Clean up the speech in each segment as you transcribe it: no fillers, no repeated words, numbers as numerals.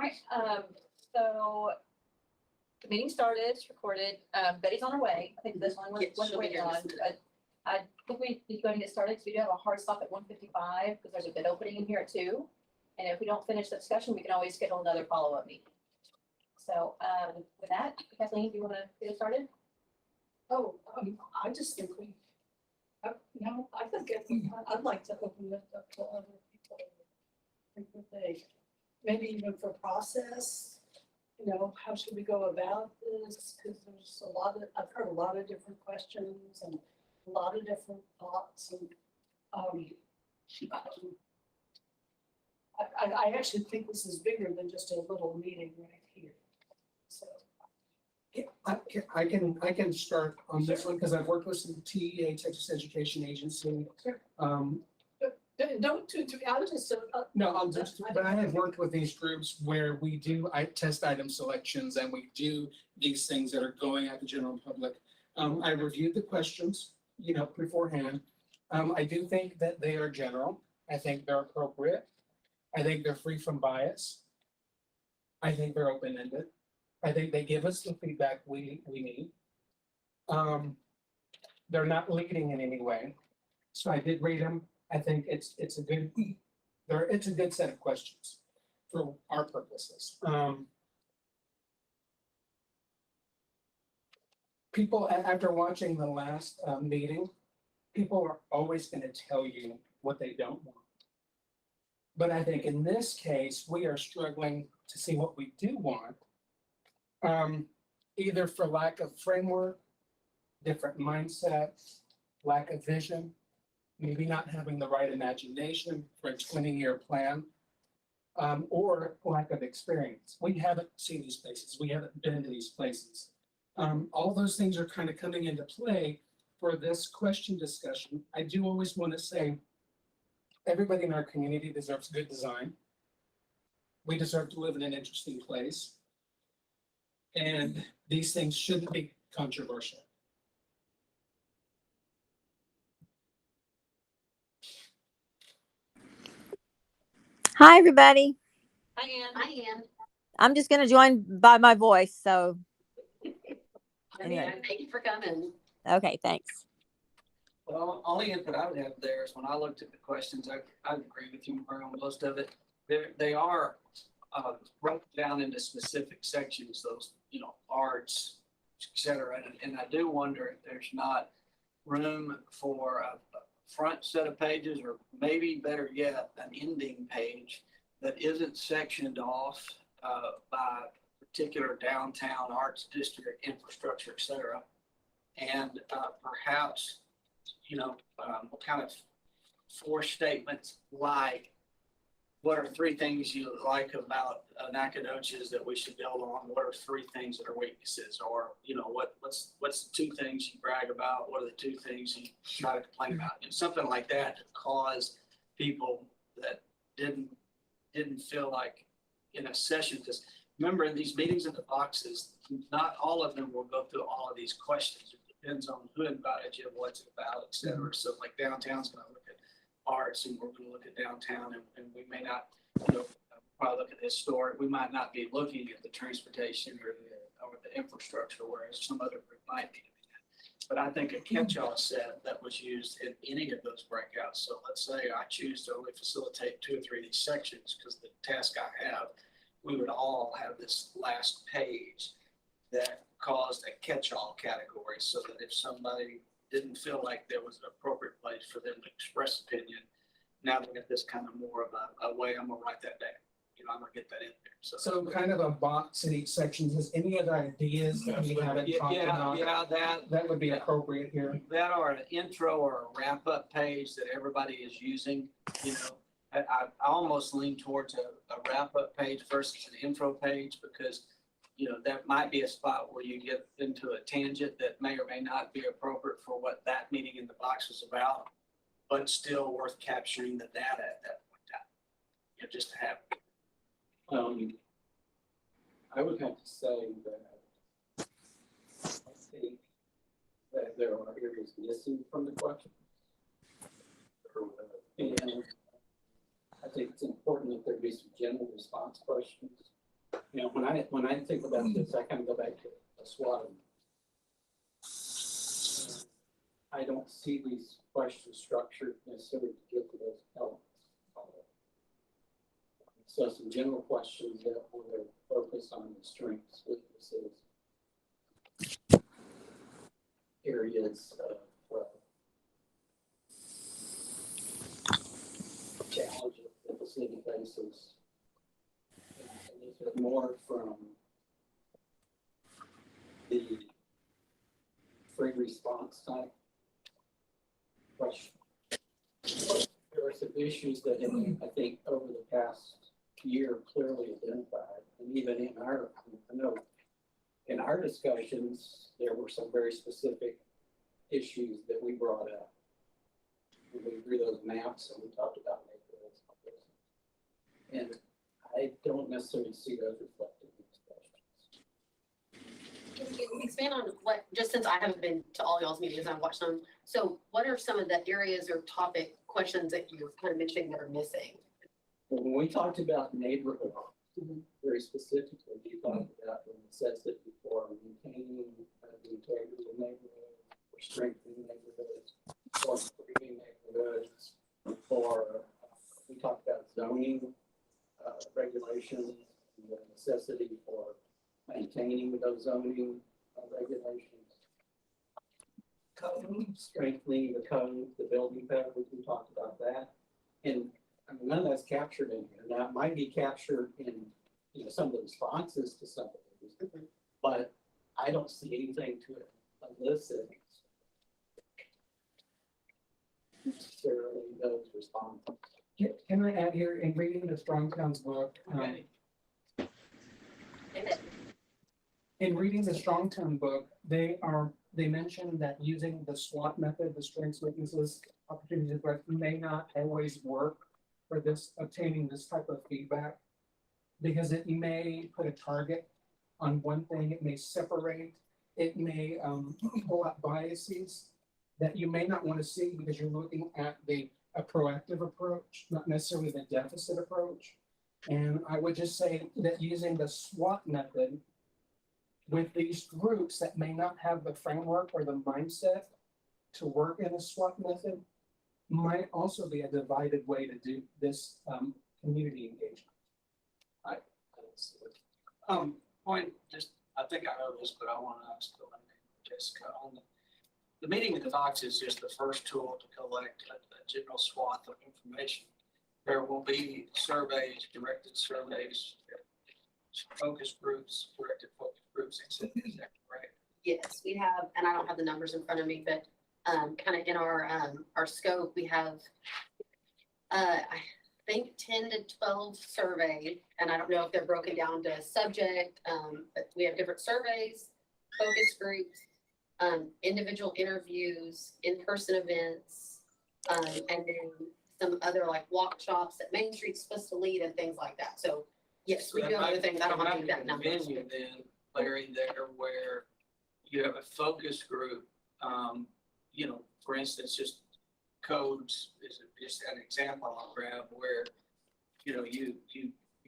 right, so the meeting started, it's recorded. Betty's on her way. I think this one was she'll be waiting here in on. just a minute. I think we need to go ahead and get started because we do have a hard stop at 1:55 because there's a bid opening in here at 2. And if we don't finish the discussion, we can always schedule another follow-up meeting. So with that, Kathleen, do you want to get it started? Oh, I just think I think I'd like to open it up to other people. If they, maybe even for process, how should we go about this? Because there's I've heard a lot of different questions and a lot of different thoughts and, I actually think this is bigger than just a little meeting right here. So. I can start on this one because I've worked with some TEA, Texas Education Agency. Sure. Don't I was just. No, I'll just, but I have worked with these groups where we do test item selections and we do these things that are going at the general public. I reviewed the questions, beforehand. I do think that they are general. I think they're appropriate. I think they're free from bias. I think they're open-ended. I think they give us the feedback we need. They're not leading in any way. So I did read them. I think it's a good set of questions for our purposes. People, after watching the last meeting, people are always going to tell you what they don't want. But I think in this case, we are struggling to see what we do want. Either for lack of framework, different mindset, lack of vision, maybe not having the right imagination for a 20-year plan, or lack of experience. We haven't seen these places. We haven't been to these places. All those things are kind of coming into play for this question discussion. I do always want to say, everybody in our community deserves good design. We deserve to live in an interesting place. And these things shouldn't be controversial. Hi, everybody. Hi, Ann. Hi, Ann. I'm just going to join by my voice. So, Anyway, thank you for coming. okay, thanks. Well, only input I would have there is when I looked at the questions, I agree with you on most of it. They are broken down into specific sections, those, arts, et cetera. And I do wonder if there's not room for a front set of pages, or maybe better yet, an ending page that isn't sectioned off by particular downtown arts district infrastructure, et cetera. And perhaps, kind of 4 statements like, what are 3 things you like about NacTogether that we should build on? What are 3 things that are weaknesses? Or, what's the 2 things you brag about? What are the 2 things you try to complain about? Something like that to cause people that didn't feel like in a session, because remember, in these meetings in the boxes, not all of them will go through all of these questions. It depends on who invited you, what's it about, et cetera. So like downtown's going to look at arts, and we're going to look at downtown, and we may not, probably look at the historic. We might not be looking at the transportation or the infrastructure, whereas some other group might be. But I think a catch-all set that was used in any of those breakouts. So let's say I choose to only facilitate 2 or 3 of these sections because the task I have, we would all have this last page that caused a catch-all category, so that if somebody didn't feel like there was an appropriate place for them to express opinion, now they get this kind of more of a way, I'm gonna write that down. I'm gonna get that in there. So kind of a box in each section. Is any other ideas that we haven't talked about? Yeah, That would be appropriate here. that or an intro or a wrap-up page that everybody is using. I almost lean towards a wrap-up page versus an intro page, because that might be a spot where you get into a tangent that may or may not be appropriate for what that meeting in the box was about, but still worth capturing the data at that point in time. Just to have. I would have to say that I think that there are areas missing from the question. And I think it's important that there be some general response questions You know, when I think about this, I kind of go back to a SWOT. I don't see these questions structured necessarily to get to those elements. So some general questions that will focus on the strengths, weaknesses, areas of challenges that the city faces. And these are more from the free response type question. There are some issues that I think over the past year clearly identified, and even in our, I know in our discussions, there were some very specific issues that we brought up. When we drew those maps and we talked about neighborhoods. And I don't necessarily see those reflected in these questions. Can you expand on what, just since I haven't been to all y'all's meetings, I've watched them. So what are some of the areas or topic questions that you're kind of mentioning that are missing? When we talked about neighborhood, very specifically, we talked about the necessity for maintaining the integrity of neighborhoods, for strengthening neighborhoods, for improving neighborhoods, for, we talked about zoning regulations, the necessity for maintaining those zoning regulations, code, strengthening the code, the building code, we talked about that. And I mean, none of that's captured in here. Now, it might be captured in, you know, some of the responses to some of these, but I don't see anything to elicit necessarily those responses. Can I add here, in reading the Strongtown's book, Okay. in reading the Strongtown book, they mention that using the SWOT method, the strengths, weaknesses, opportunities, and threats, may not always work for this, obtaining this type of feedback. Because it may put a target on one thing, it may separate, it may pull out biases that you may not want to see because you're looking at a proactive approach, not necessarily the deficit approach. And I would just say that using the SWOT method with these groups that may not have the framework or the mindset to work in a SWOT method might also be a divided way to do this community engagement. Point, just, I think I know this, but I want to ask Jessica on the meeting with the Fox is just the first tool to collect a general swath of information. There will be surveys, directed surveys, focus groups, directed focus groups, etc. Is that correct? Yes, we have, and I don't have the numbers in front of me, but kind of in our scope, we have I think 10 to 12 surveys, and I don't know if they're broken down to subject, but we have different surveys, focus groups, individual interviews, in-person events, and then some other like walk shops that Main Street's supposed to lead and things like that. So yes, we do have other things. I don't have the exact numbers. Venue then, Larry, there where you have a focus group, you know, for instance, just codes is just an example I'll grab where, you know, you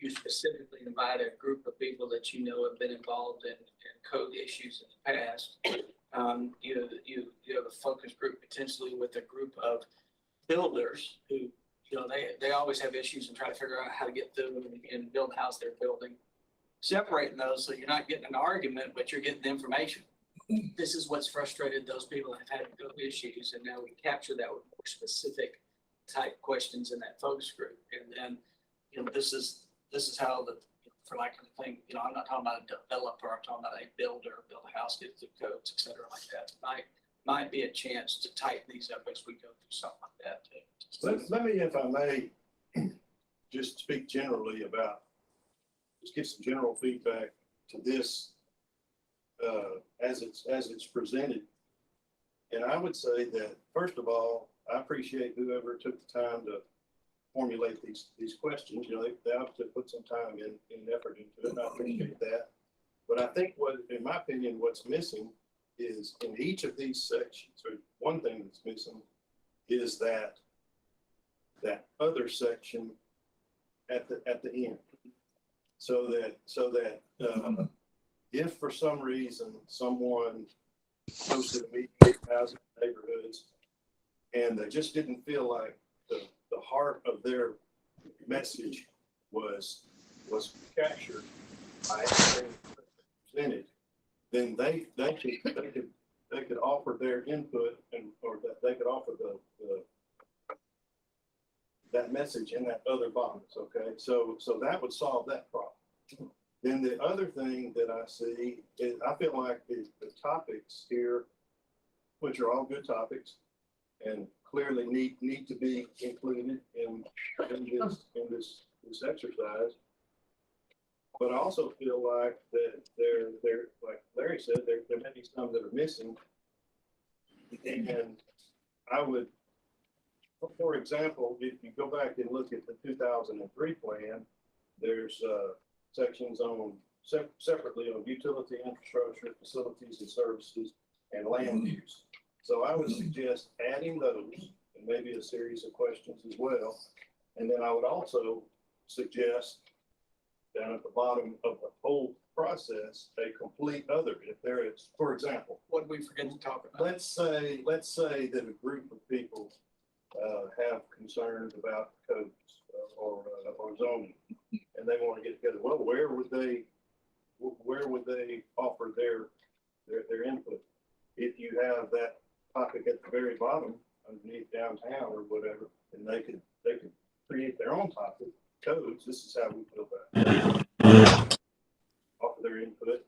specifically invite a group of people that you know have been involved in code issues in the past. You have a focus group potentially with a group of builders who, you know, they always have issues and try to figure out how to get through and build the house they're building. Separating those so you're not getting an argument, but you're getting the information. This is what's frustrated those people that have had issues, and now we capture that with more specific type questions in that focus group. And then, you know, this is how the, for lack of a thing, you know, I'm not talking about a developer, I'm talking about a builder, build a house, get through codes, et cetera, like that. Might be a chance to tighten these up as we go through something like that too. Let me, if I may, just speak generally about, just give some general feedback to this as it's presented. And I would say that, first of all, I appreciate whoever took the time to formulate these questions. You know, they obviously put some time and effort into it, and I appreciate that. But I think what, in my opinion, what's missing is in each of these sections, or one thing that's missing is that other section at the end. So that, if for some reason someone hosted a meeting in housing neighborhoods and they just didn't feel like the heart of their message was captured by everything presented, then they could offer their input or that they could offer that message in that other box, okay? So that would solve that problem. Then the other thing that I see is I feel like the topics here, which are all good topics and clearly need to be included in this exercise. But I also feel like that they're like Larry said, there may be some that are missing. And I would, for example, if you go back and look at the 2003 plan, there's sections on separately on utility infrastructure, facilities and services, and land use. So I would suggest adding those and maybe a series of questions as well. And then I would also suggest down at the bottom of the whole process, a complete other. If there is, for example, What did we forget to talk about? let's say that a group of people have concerns about codes or zoning, and they want to get together. Well, where would they offer their input? If you have that topic at the very bottom, underneath downtown or whatever, then they could create their own topic, codes. This is how we feel about it. Offer their input,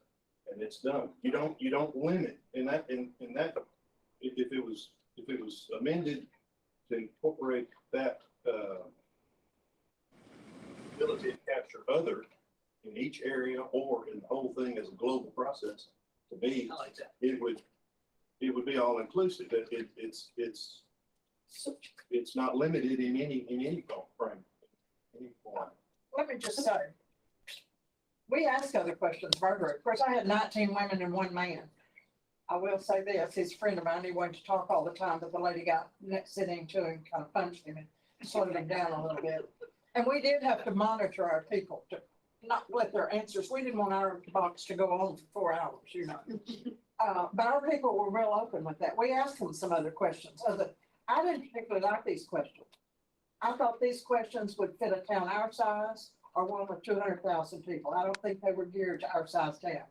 and it's done. You don't limit in that if it was amended to incorporate that ability to capture other in each area or in the whole thing as a global process. To me, I like that. it would be all inclusive. It's not limited in any frame, any form. Let me just say, we ask other questions, Margaret. Of course, I had 19 women and 1 man. I will say this, he's a friend of mine. He wanted to talk all the time, but the lady got next sitting to him, kind of punched him and slowed him down a little bit. And we did have to monitor our people to not let their answers. We didn't want our box to go on for 4 hours, you know. But our people were real open with that. We asked them some other questions. I didn't particularly like these questions. I thought these questions would fit a town our size or one with 200,000 people. I don't think they were geared to our size town.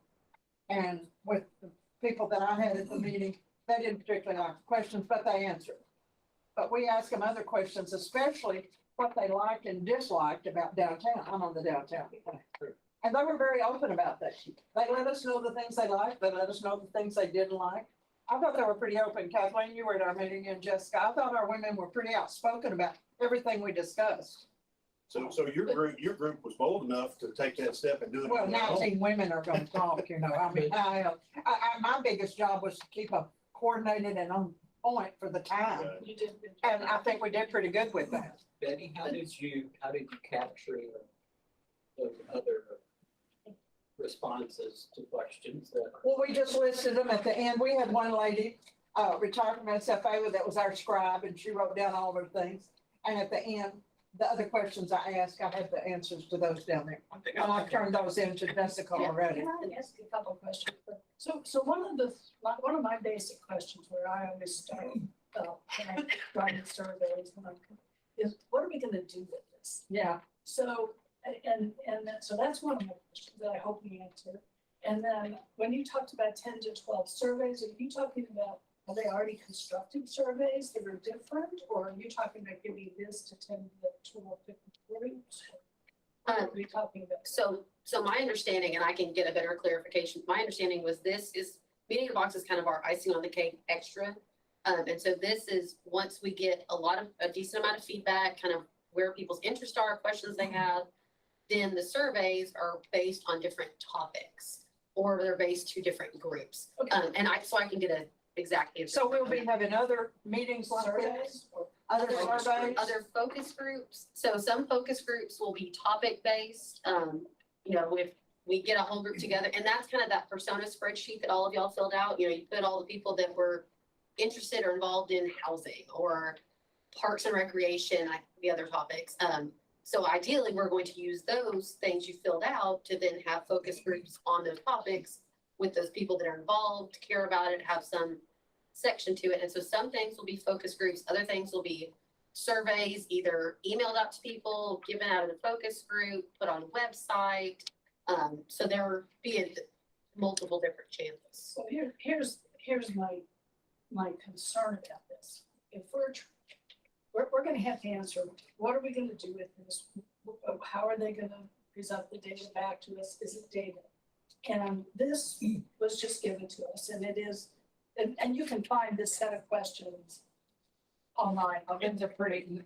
And with the people that I had at the meeting, they didn't particularly like the questions, but they answered. But we asked them other questions, especially what they liked and disliked about downtown. I'm on the downtown. And they were very open about that. They let us know the things they liked. They let us know the things they didn't like. I thought they were pretty open. Kathleen, you were at our meeting, and Jessica, I thought our women were pretty outspoken about everything we discussed. So your group was bold enough to take that step and do it. Well, on their own. 19 women are going to talk, you know. I mean, my biggest job was to keep them coordinated and on point for the time. Right. You did, and I think we did pretty good with that. Betty, how did you capture those other responses to questions that? Well, we just listed them at the end. We had one lady, retired from SFA, that was our scribe, and she wrote down all her things. And at the end, the other questions I asked, I had the answers to those down there. And I've turned those into Jessica already. Can I ask you a couple of questions? So one of my basic questions where I always start, when I write surveys, is what are we gonna do with this? Yeah. So, so that's one of my questions that I hope you answer. And then when you talked about 10 to 12 surveys, are you talking about, are they already constructed surveys that are different? Or are you talking about giving this to 10 to 12 different groups? What are we talking about? So my understanding, and I can get a better clarification, my understanding was this is, meeting the box is kind of our icing on the cake extra. And so this is, once we get a decent amount of feedback, kind of where people's interests are, questions they have, then the surveys are based on different topics, or they're based to different groups. Okay. So I can get an exact answer. So we'll be having other meetings like this, Surveys or other Other surveys. other focus groups. So some focus groups will be topic based. If we get a whole group together, and that's kind of that persona spreadsheet that all of y'all filled out. You put all the people that were interested or involved in housing or parks and recreation, the other topics. So ideally, we're going to use those things you filled out to then have focus groups on those topics with those people that are involved, care about it, have some section to it. And so some things will be focus groups, other things will be surveys, either emailed out to people, given out in a focus group, put on a website. So there will be multiple different channels. So here's my concern about this. If we're gonna have to answer, what are we gonna do with this? How are they gonna present the data back to us? Is it data? And this was just given to us, and it is, and you can find this set of questions online. They're pretty,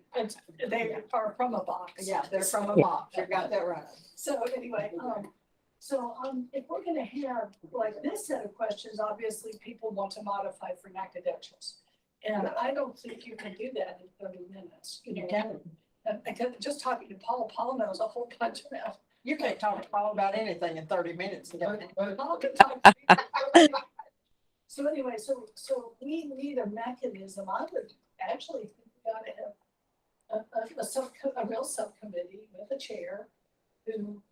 They are from a box. yeah, they're from a Yeah. box. You got that right. So anyway, if we're gonna have like this set of questions, obviously people want to modify for NacTogether. And I don't think you can do that in 30 minutes. You can. Because just talking to Paul knows a whole bunch about. You can't talk to Paul about anything in 30 minutes. Paul can talk to me. So anyway, so we need a mechanism. I would actually think we ought to have a real subcommittee with a chair who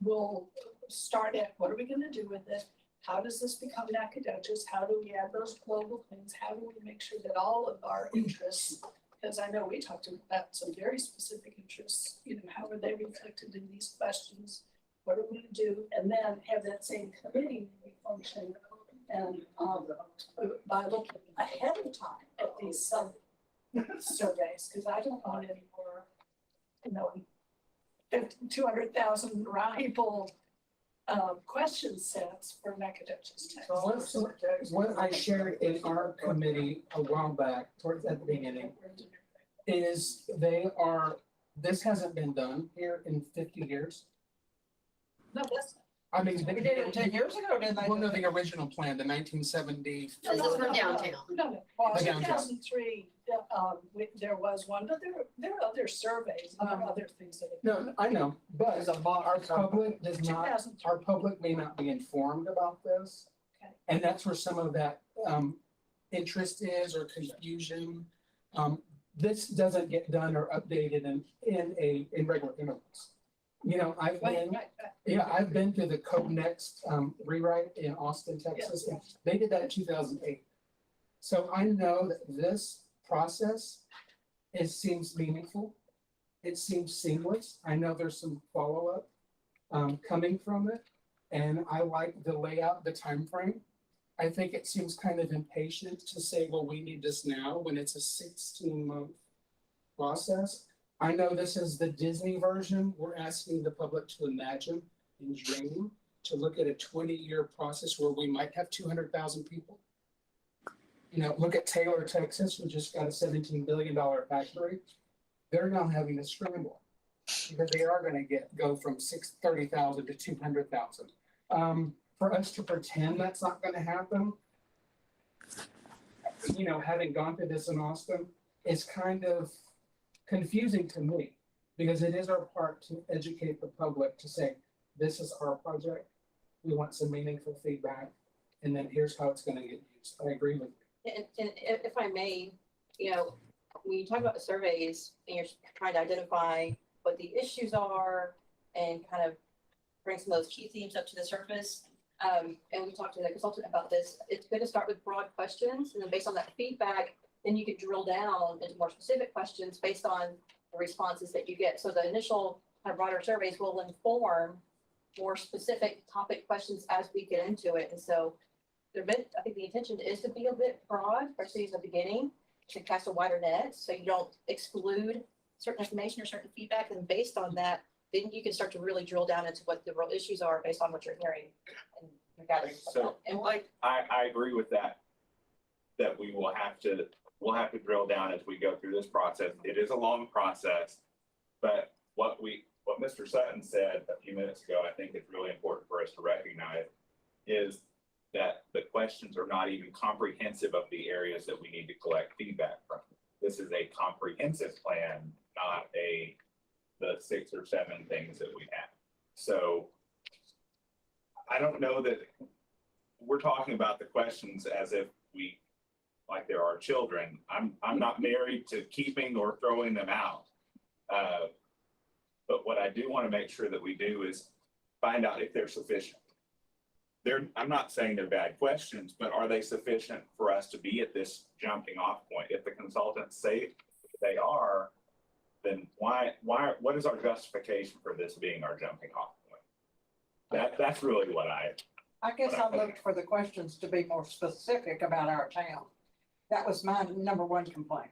will start at, what are we gonna do with it? How does this become NacTogether? How do we add those global things? How do we make sure that all of our interests, because I know we talked about some very specific interests, how are they reflected in these questions? What are we gonna do? And then have that same committee function and by looking ahead of time at these surveys, because I don't want any more, 200,000 people question sets for NacTogether. So what I shared in our committee a while back, towards at the beginning, is this hasn't been done here in 50 years. No, that's. I mean, We did it 10 years ago, didn't they? Well, no, the original plan, the 1970. This is for downtown. No, The downtown. 2003, there was one, but there are other surveys, and there are other things that. No, I know, but There's a box. our public does not, 2003. our public may not be informed about this. Okay. And that's where some of that interest is, or confusion. This doesn't get done or updated in regular intervals. I've been. Right. Yeah, I've been to the Code Next rewrite in Austin, Texas. And they did that in 2008. So I know that this process, it seems meaningful. It seems seamless. I know there's some follow-up coming from it. And I like the layout, the time frame. I think it seems kind of impatient to say, well, we need this now when it's a 16-month process. I know this is the Disney version. We're asking the public to imagine and dream, to look at a 20-year process where we might have 200,000 people. Look at Taylor, Texas, who just got a $17 billion factory. They're now having to scramble because they are going to go from 30,000 to 200,000. For us to pretend that's not going to happen, having gone through this in Austin, is kind of confusing to me, because it is our part to educate the public to say, this is our project. We want some meaningful feedback, and then here's how it's going to get used. I agree with you. And if I may, when you talk about the surveys and you're trying to identify what the issues are and kind of bring some of those key themes up to the surface, and we talked to the consultant about this, it's good to start with broad questions, and then based on that feedback, then you could drill down into more specific questions based on the responses that you get. So the initial kind of broader surveys will inform more specific topic questions as we get into it. And so I think the intention is to be a bit broad, especially at the beginning, to cast a wider net so you don't exclude certain information or certain feedback. And based on that, then you can start to really drill down into what the real issues are based on what you're hearing and you're gathering. So, And I agree with that we'll have to drill down as we go through this process. It is a long process, but what Mr. Sutton said a few minutes ago, I think it's really important for us to recognize, is that the questions are not even comprehensive of the areas that we need to collect feedback from. This is a comprehensive plan, not the 6 or 7 things that we have. So I don't know that we're talking about the questions as if like there are children. I'm not married to keeping or throwing them out. But what I do want to make sure that we do is find out if they're sufficient. I'm not saying they're bad questions, but are they sufficient for us to be at this jumping off point? If the consultants say they are, then what is our justification for this being our jumping off point? That's really what I guess I looked for the questions to be more specific about our town. That was my number one complaint.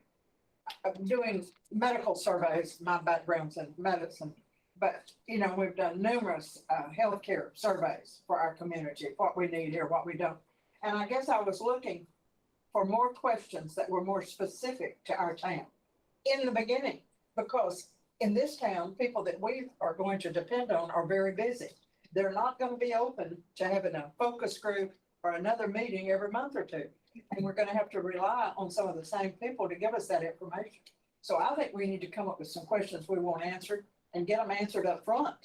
I'm doing medical surveys, my background's in medicine, but, you know, we've done numerous healthcare surveys for our community, what we need here, what we don't. And I guess I was looking for more questions that were more specific to our town in the beginning, because in this town, people that we are going to depend on are very busy. They're not going to be open to having a focus group or another meeting every month or two. And we're going to have to rely on some of the same people to give us that information. So I think we need to come up with some questions we want answered and get them answered up front.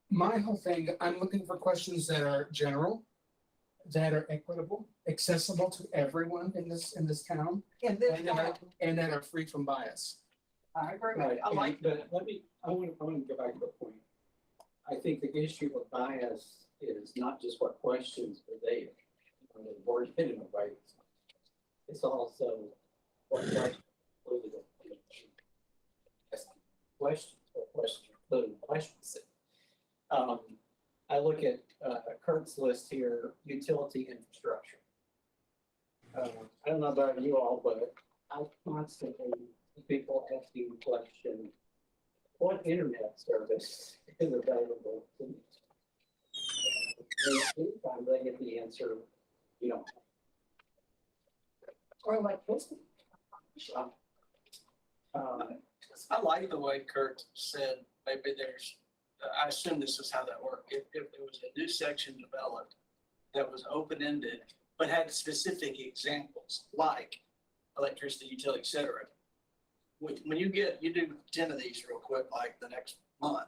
My whole thing, I'm looking for questions that are general, that are equitable, accessible to everyone in this town, In this and town, that are free from bias. I agree. Right, I like but I want to go back to the point. I think the issue with bias is not just what questions are there. The board hit in a way. It's also what questions included in the questions, what questions are included in questions. I look at Kurt's list here, utility infrastructure. I don't know about you all, but I constantly see people asking the question, what internet service is available to me? And anytime they get the answer, you know. Or like this. I like the way Kurt said, maybe there's, I assume this is how that worked. If there was a new section developed that was open-ended, but had specific examples like electricity, utility, et cetera. When you do 10 of these real quick, like the next month,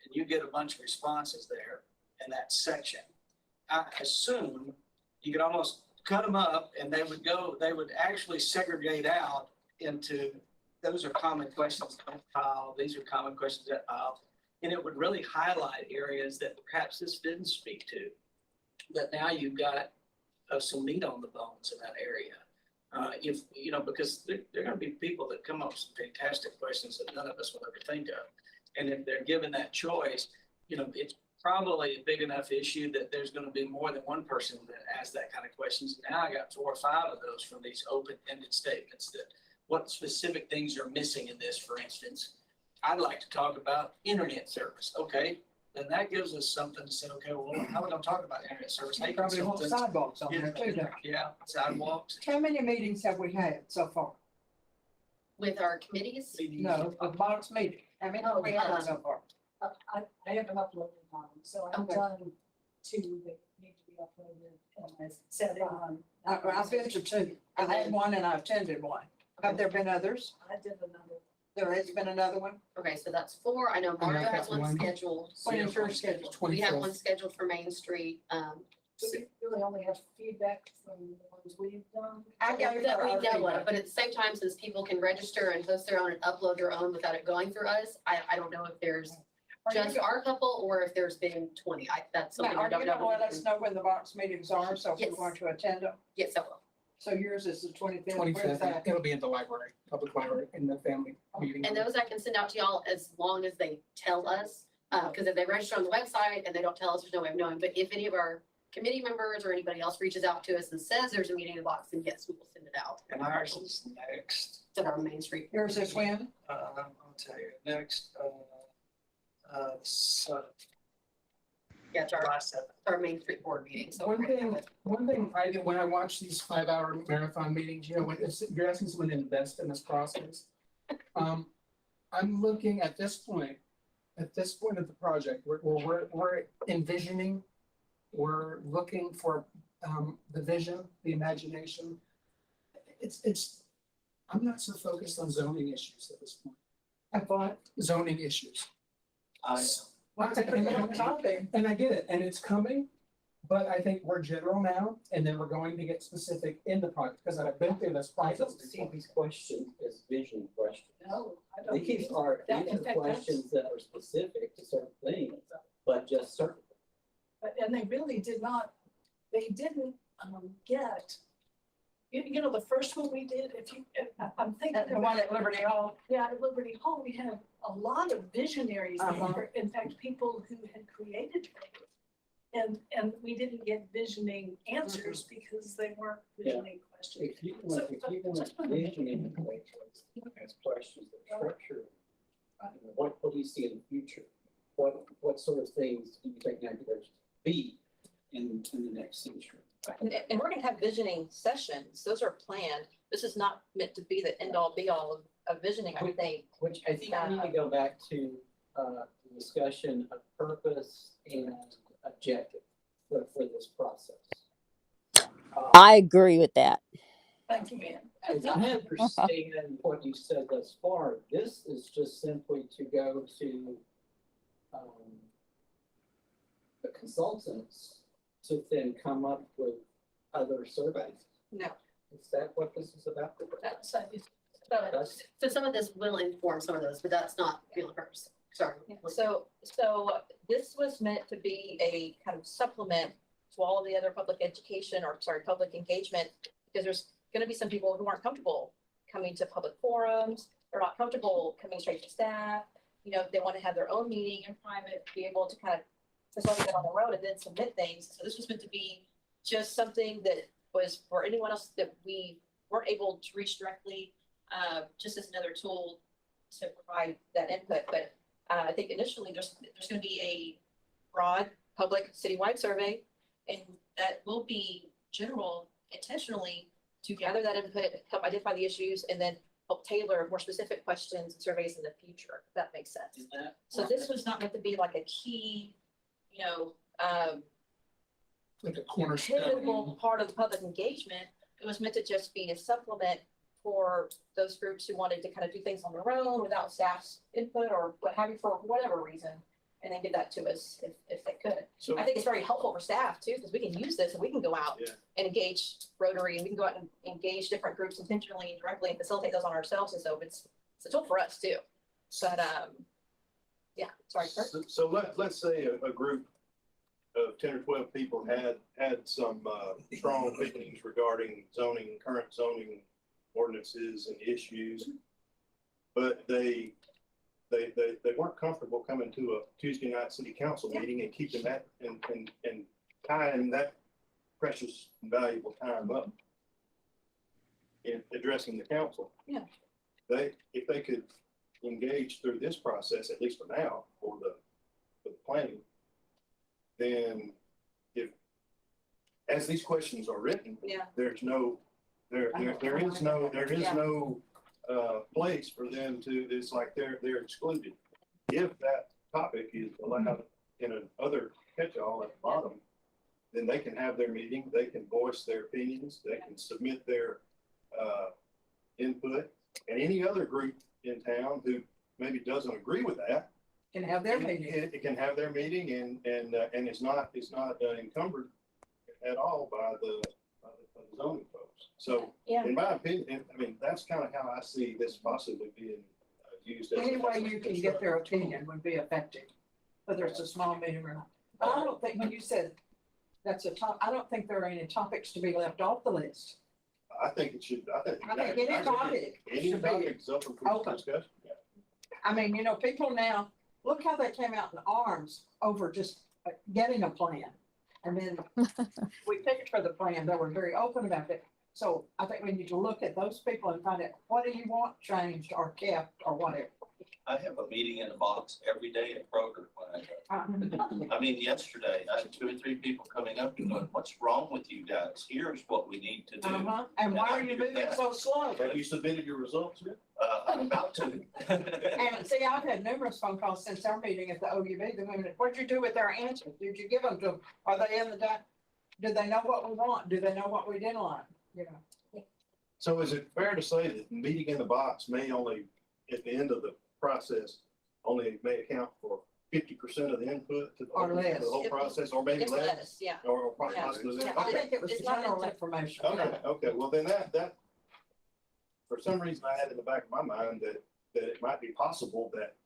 and you get a bunch of responses there in that section, I assume you could almost cut them up and they would actually segregate out into, those are common questions in that pile, these are common questions in that pile. And it would really highlight areas that perhaps this didn't speak to, that now you've got some meat on the bones in that area. If, you know, because there are going to be people that come up with some fantastic questions that none of us will ever think of. And if they're given that choice, you know, it's probably a big enough issue that there's going to be more than one person that asks that kind of questions. Now I got 4 or 5 of those from these open-ended statements that what specific things are missing in this, for instance. I'd like to talk about internet service. Okay, then that gives us something to say, okay, well, how are we going to talk about internet service? Hey, Probably want consultants. sidewalks on there too, don't we? Yeah, sidewalks. How many meetings have we had so far? With our committees, No, a box meeting. How many have we had so far? I have an uploaded one, so I've Okay. done 2 that need to be uploaded and I set it on. I've been to 2. I had one and I attended one. Have there been others? I did another. There has been another one? okay, so that's 4. I know Mario has one one. scheduled. When is your schedule? We have one 24th. scheduled for Main Street. So we really only have feedback from the ones we've done. I gave That her we our know feedback. of, but at the same time, since people can register and host their own and upload their own without it going through us, I don't know if there's Are you just go- our couple or if there's been 20. That's Now, something I are don't you know. gonna let us know when the box meetings are, so if we're Yes. going to attend them? Yes, I will. So yours is the 25th. 25th, it'll be in the library, public library, in the family meeting. And those I can send out to y'all as long as they tell us, because if they register on the website and they don't tell us, there's no way of knowing. But if any of our committee members or anybody else reaches out to us and says there's a meeting in the box, then yes, we will send it out. And ours is next. It's at our Main Street. Yours is when? I'll tell you, next, so, Yeah, it's our, July 7th. our Main Street board meeting. So One thing I did when I watch these 5-hour marathon meetings, you know, when you're asking someone to invest in this process. I'm looking at this point of the project, we're envisioning, we're looking for the vision, the imagination. I'm not so focused on zoning issues at this point. I thought. Zoning issues. Well, it's a topic. And I get it, and it's coming, But I think we're general now, and then we're going to get specific in the project, because I've been through this I process don't see before. these questions as vision questions. No, I don't. These either. are, That- these in are fact, that's- questions that are specific to certain things, but just certain. And they really did not, they didn't, get, you know, the first one we did, I'm thinking The one about, at Liberty Hall. yeah, at Liberty Hall, we had a lot of visionaries Uh-huh. there. In fact, people who had created things. And we didn't get visioning answers because they weren't visioning questions. If you can, visioning as questions that structure, what do you see in the future? What sort of things do you think NacTogether should be in the next century? And we're gonna have visioning sessions. Those are planned. This is not meant to be the end all be all of visioning, I think. Which I think we need to go back to, the discussion of purpose and objective for this process. I agree with that. Thank you, Ann. As I understand what you said thus far, this is just simply to go to, the consultants to then come up with other surveys. No. Is that what this is about? That's, So some of this will inform some of those, but that's not real purpose. Sorry. Yeah, so this was meant to be a kind of supplement to all of the other public education public engagement, because there's gonna be some people who aren't comfortable coming to public forums. They're not comfortable coming straight to staff. You know, they want to have their own meeting in private, be able to kind of facilitate on the road and then submit things. So this was meant to be just something that was for anyone else that we weren't able to reach directly, just as another tool to provide that input. But I think initially there's going to be a broad public citywide survey, and that will be general intentionally to gather that input, help identify the issues, and then help tailor more specific questions and surveys in the future, if that makes sense. Is that? So this was not meant to be like a key, you know, Like a cornerstone. pivotal part of the public engagement. It was meant to just be a supplement for those groups who wanted to kind of do things on their own without staff's input or what have you, for whatever reason, and then give that to us if they could. So, I think it's very helpful for staff too, because we can use this and we can go out Yeah. and engage Rotary, and we can go out and engage different groups intentionally and directly and facilitate those on ourselves. And so it's a tool for us too. But, yeah, sorry, Kurt. so let's say a group of 10 or 12 people had some strong opinions regarding zoning, current zoning ordinances and issues, but they weren't comfortable coming to a Tuesday night city council meeting and keeping that and tying that precious and valuable time up in addressing the council. Yeah. If they could engage through this process, at least for now, for the planning, then as these questions are written, Yeah. there is no place for them to, it's like they're excluded. If that topic is allowed in another catch-all at the bottom, then they can have their meeting, they can voice their opinions, they can submit their input. And any other group in town who maybe doesn't agree with that Can have their meeting. it can have their meeting and it's not encumbered at all by the zoning folks. So Yeah. in my opinion, I mean, that's kind of how I see this possibly being used. as a- Any way you can get their opinion would be effective, whether it's a small meeting or not. But I don't think, when you said that's I don't think there are any topics to be left off the list. I think it should, I think any topic any should be topic's open for open. discussion. I mean, you know, people now, look how they came out in arms over just getting a plan. And then we picked for the plan. They were very open about it. So I think we need to look at those people and find out, what do you want changed or kept or whatever? I have a meeting in a box every day at Kroger when I go. I mean, yesterday, I had 2 or 3 people coming up and going, what's wrong with you guys? Here's what we need to do. And why are you moving so slow? Have you submitted your results yet? I'm about to. And see, I've had numerous phone calls since our meeting at the OUB. The women, what'd you do with their answers? Did you give them to them? Are they in the do they know what we want? Do they know what we didn't like? You know? So is it fair to say that meeting in the box may only, at the end of the process, only may account for 50% of the input to Or the less. whole process, or maybe It's less, less, yeah. or Yeah. possibly Yeah. less. I Okay. think it was It's not general meant information. Okay, well then that, for some reason I had in the back of my mind that it might be possible that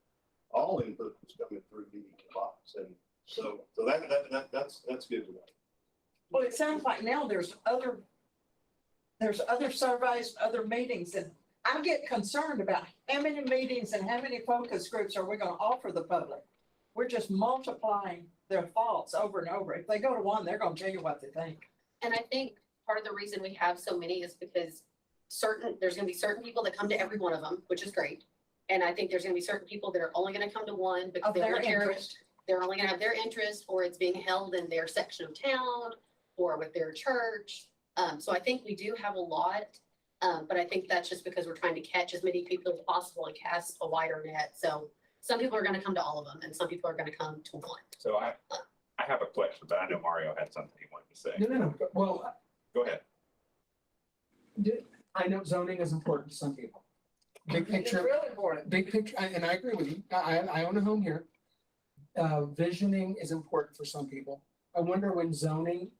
all input was coming through the box. And so that's good to know. Well, it sounds like now there's other surveys, other meetings, and I get concerned about how many meetings and how many focus groups are we gonna offer the public? We're just multiplying their thoughts over and over. If they go to one, they're gonna tell you what they think. And I think part of the reason we have so many is because there's gonna be certain people that come to every one of them, which is great. And I think there's gonna be certain people that are only gonna come to one because Of they their only care, interest. they're only gonna have their interest, or it's being held in their section of town or with their church. So I think we do have a lot, but I think that's just because we're trying to catch as many people as possible and cast a wider net. So some people are gonna come to all of them and some people are gonna come to one. So I have a question, but I know Mario had something he wanted to say. No. Well, Go ahead. I know zoning is important to some people. Big It's picture, really important. big picture, and I agree with you. I own a home here. Visioning is important for some people. I wonder when a zoning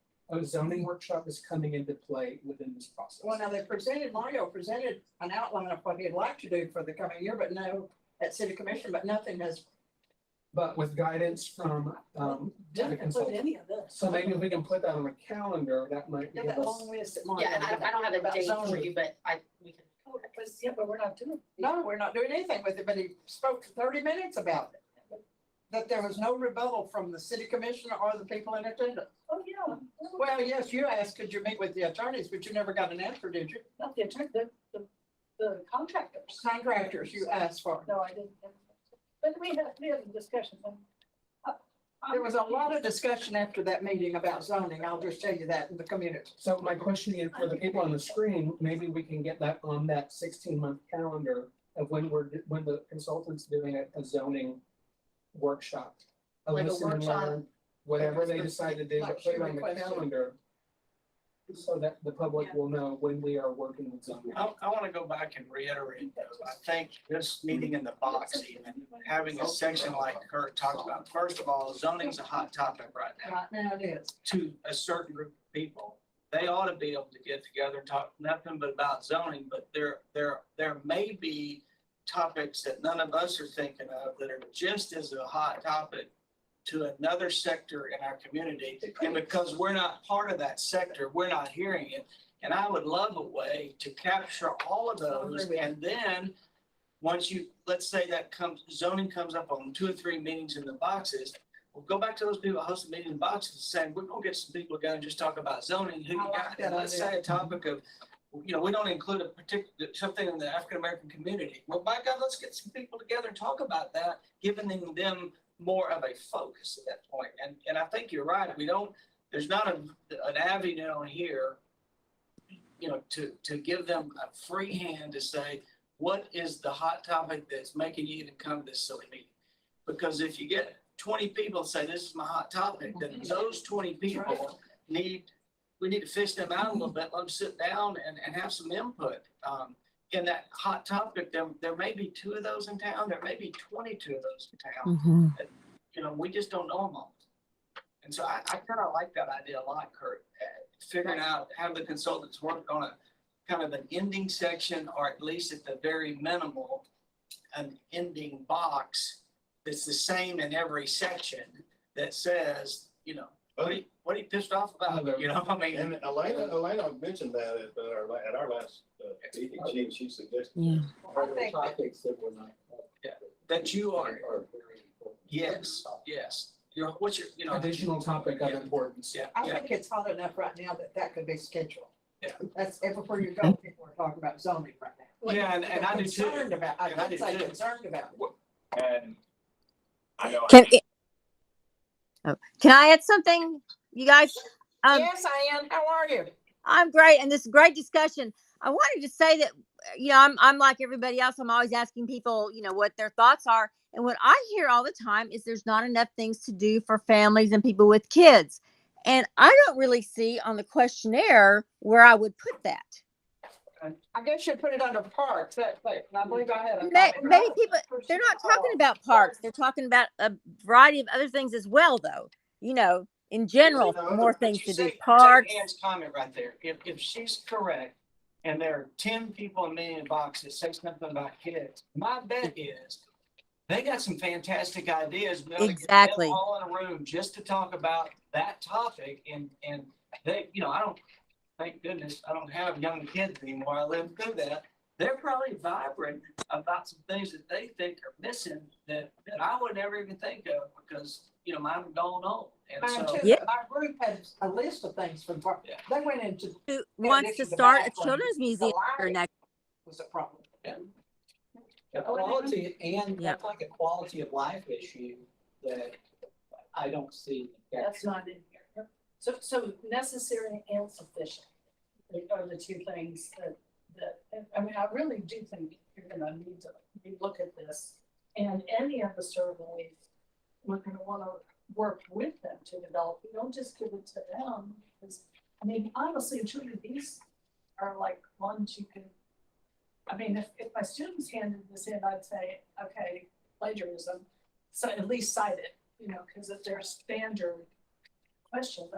workshop is coming into play within this process. Well, now Mario presented an outline of what he'd like to do for the coming year, but no, at city commission, but nothing has. But with guidance from, the Didn't put consultant. any of this. So maybe if we can put that on a calendar, that might Yeah, give that us. long list that Mario Yeah, and I don't have a about date for zoning. you, but we can. Oh, but we're not doing. No, we're not doing anything with it, but he spoke for 30 minutes about it. That there was no rebuttal from the city commissioner or the people in attendance. Oh, yeah. Well, yes, you asked, could you meet with the attorneys, but you never got an answer, did you? Not the attorney, the contractors. Contractors you asked for. No, I didn't. But we had a discussion. There was a lot of discussion after that meeting about zoning. I'll just tell you that in the community. So my question is for the people on the screen, maybe we can get that on that 16-month calendar of when the consultant's doing a zoning workshop. A Like a listen and workshop. learn, whatever they decide to do, Like but put it she on the requested. calendar. So that the public will know when we are working with zoning. I want to go back and reiterate, though, I think this meeting in the box, even having a section like Kurt talked about, first of all, zoning's a hot topic right now. Right now it is. To a certain group of people. They ought to be able to get together and talk nothing but about zoning, but there may be topics that none of us are thinking of that are just as a hot topic to another sector in our community. And because we're not part of that sector, we're not hearing it. And I would love a way to capture all of those. And then once let's say zoning comes up on 2 or 3 meetings in the boxes, we'll go back to those people hosting meetings in boxes and saying, we're gonna get some people together and just talk about zoning. Who you I like got? that And let's idea. say a topic of, we don't include a particular, something in the African-American community. Well, by God, let's get some people together and talk about that, giving them more of a focus at that point. And I think you're right. There's not an avenue on here, to give them a free hand to say, what is the hot topic that's making you even come to this silly meeting? Because if you get 20 people say, this is my hot topic, then those 20 people we need to fish them out a little bit, let them sit down and have some input. In that hot topic, there may be 2 of those in town, there may be 22 of those in town. Mhm. We just don't know them all. And so I kind of like that idea a lot, Kurt, figuring out, have the consultants work on a kind of an ending section, or at least at the very minimal, an ending box that's the same in every section that says, what are you pissed off about? I mean. And Elena mentioned that at our last meeting, she suggested. Yeah. I think that- Topics that were not. That you are, very important. yes. What's your, Additional topic of importance. yeah. I think it's hot enough right now that could be scheduled. Yeah. That's everywhere you go, people are talking about zoning right now. Yeah, and I do too. Concerned about, I And I would do say too. concerned about it. And I know. Can I add something, you guys? Yes, Ann, how are you? I'm great, and this is a great discussion. I wanted to say that, I'm like everybody else. I'm always asking people, what their thoughts are. And what I hear all the time is there's not enough things to do for families and people with kids. And I don't really see on the questionnaire where I would put that. I guess you put it under parks, that, and I believe I had a. Maybe comment. people, they're not talking about parks. They're talking about a variety of other things as well, though. You know, in general, more But things you to say- do. take Parks. Ann's comment right there. If she's correct, and there are 10 people in Million Box that say something about kids, my bet is they got some fantastic ideas. We ought to get them Exactly. all in a room just to talk about that topic. And they, thank goodness, I don't have young kids anymore. I lived through that. They're probably vibrant about some things that they think are missing that I would never even think of because, mine have gone on. And Mine so, too. Yeah. Our group had a list of things for, Yeah. they went into, Who wants to addition to start a background, children's museum here lighting next? was a problem. A quality and Yeah. that's like a quality of life issue that I don't see. That's not in here. So necessary and sufficient are the two things I really do think you're gonna need to look at this. And any of the surveys, we're gonna wanna work with them to develop. You don't just give it to them, because, honestly, and truly, these are like ones you can, if my students handed this in, I'd say, okay, plagiarism, so at least cite it, because if they're standard questions,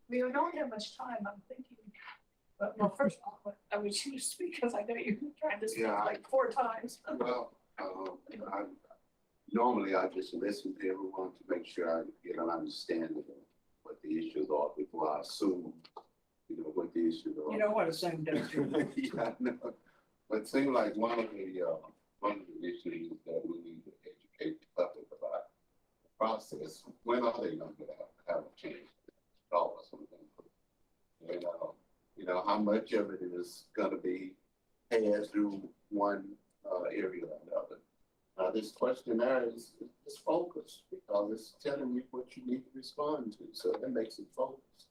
we don't have much time, I'm thinking. But, well, first of all, I would choose because I know you're trying to speak Yeah. like 4 times. Well, normally I just listen to everyone to make sure I get an understanding of what the issues are before I assume, what the issues are. You know what a Zoom does. Yeah, I know. But it seems like one of the issues that we need to educate the public about the process. When are they going to have a chance to solve something? And, how much of it is going to be passed through one area or another. This questionnaire is focused because it's telling you what you need to respond to, so that makes it focused.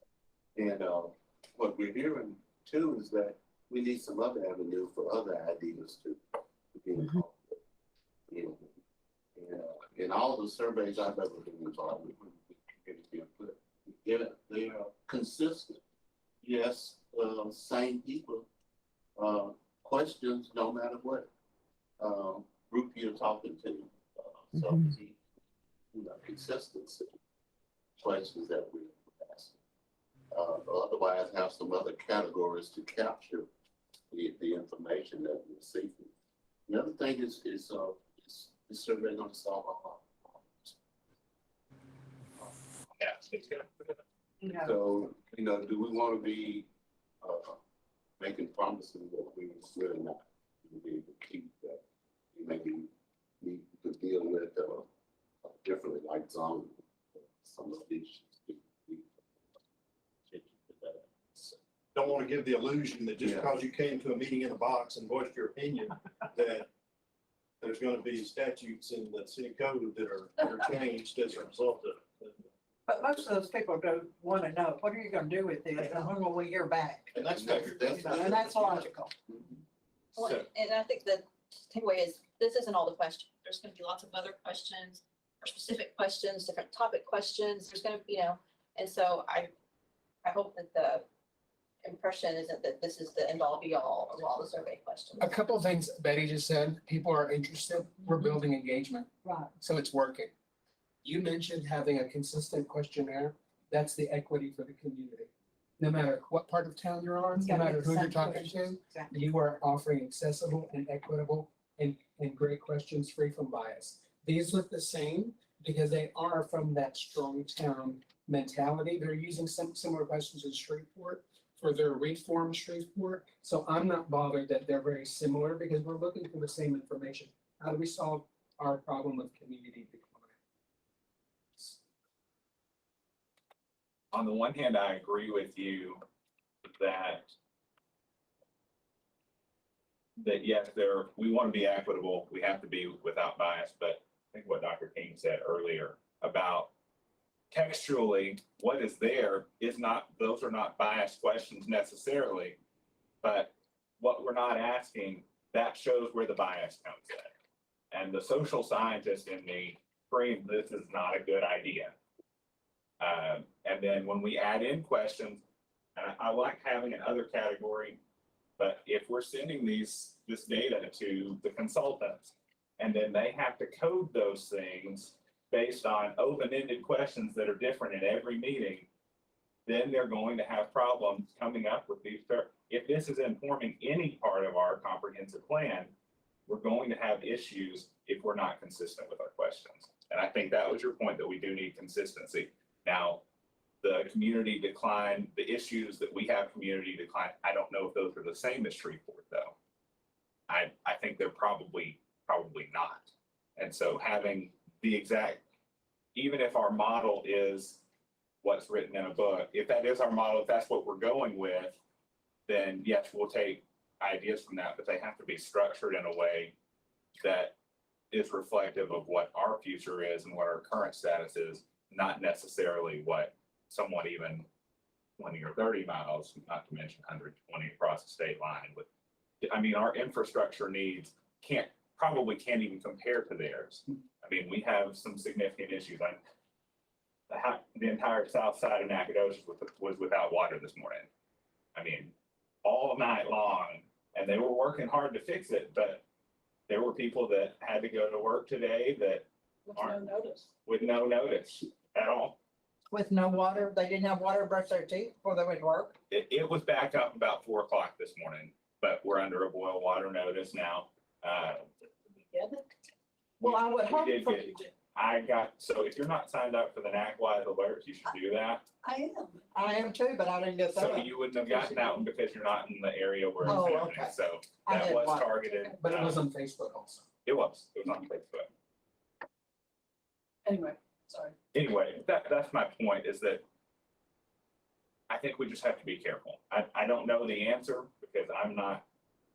And what we're hearing too is that we need some other avenue for other ideas to be involved with. And in all the surveys I've ever been involved with, they are consistent. Yes, same people, questions no matter what group you're talking to. So, consistency questions that we're asking. Otherwise, have some other categories to capture the information that we're seeking. The other thing is the survey going to solve our problems. So, do we want to be making promises that we really not be able to keep that? Maybe need to deal with differently, like zoning, some of the issues. Don't want to give the illusion that just Yeah. because you came to a meeting in a box and voiced your opinion, that there's going to be statutes in the city code that are changed as a result of it. But most of those people don't want to know, what are you going to do with this, and when will we hear back? And that's And that's logical. Well, So- and I think the takeaway is, this isn't all the questions. There's gonna be lots of other questions, or specific questions, different topic questions. There's gonna be, and so I hope that the impression isn't that this is the end all be all of all the survey questions. A couple of things Betty just said, people are interested, we're building engagement, Right. so it's working. You mentioned having a consistent questionnaire, that's the equity for the community. No matter what part of town you're on, no matter who you're talking to, Exactly. you are offering accessible and equitable and great questions free from bias. These look the same because they are from that strong town mentality. They're using some similar questions in Shreveport for their reform Shreveport. So I'm not bothered that they're very similar because we're looking for the same information. How do we solve our problem of community decline? On the one hand, I agree with you that yes, we want to be equitable, we have to be without bias, but I think what Dr. King said earlier about textually, what is there is not, those are not biased questions necessarily, but what we're not asking, that shows where the bias comes in. And the social scientist in me screams, this is not a good idea. And then when we add in questions, I like having another category But if we're sending this data to the consultants, and then they have to code those things based on open-ended questions that are different in every meeting, then they're going to have problems coming up with these. If this is informing any part of our comprehensive plan, we're going to have issues if we're not consistent with our questions. And I think that was your point, that we do need consistency. Now, the community decline, the issues that we have community decline, I don't know if those are the same as Shreveport, though. I think they're probably not. And so having the exact, even if our model is what's written in a book, if that is our model, if that's what we're going with, then yes, we'll take ideas from that, but they have to be structured in a way that is reflective of what our future is and what our current status is, not necessarily what someone even 20 or 30 miles, not to mention 120 across the state line. But I mean, our infrastructure needs probably can't even compare to theirs. I mean, we have some significant issues. The entire south side of Nacogdoches was without water this morning. I mean, all night long, and they were working hard to fix it, but there were people that had to go to work today that with no notice at all. With no water, they didn't have water to brush their teeth before they went to work? It was back up about 4 o'clock this morning, but we're under a boil water notice now. Well, I would hope did for- so if you're not signed up for the NACWise alerts, you should do that. I am too, but I didn't get So that. you wouldn't have gotten that one because you're not in the area where it's Oh, happening. okay. So I that had was one. targeted. But it was on Facebook also. It was on Facebook. Anyway, sorry. Anyway, that's my point, is that I think we just have to be careful. I don't know the answer because I'm not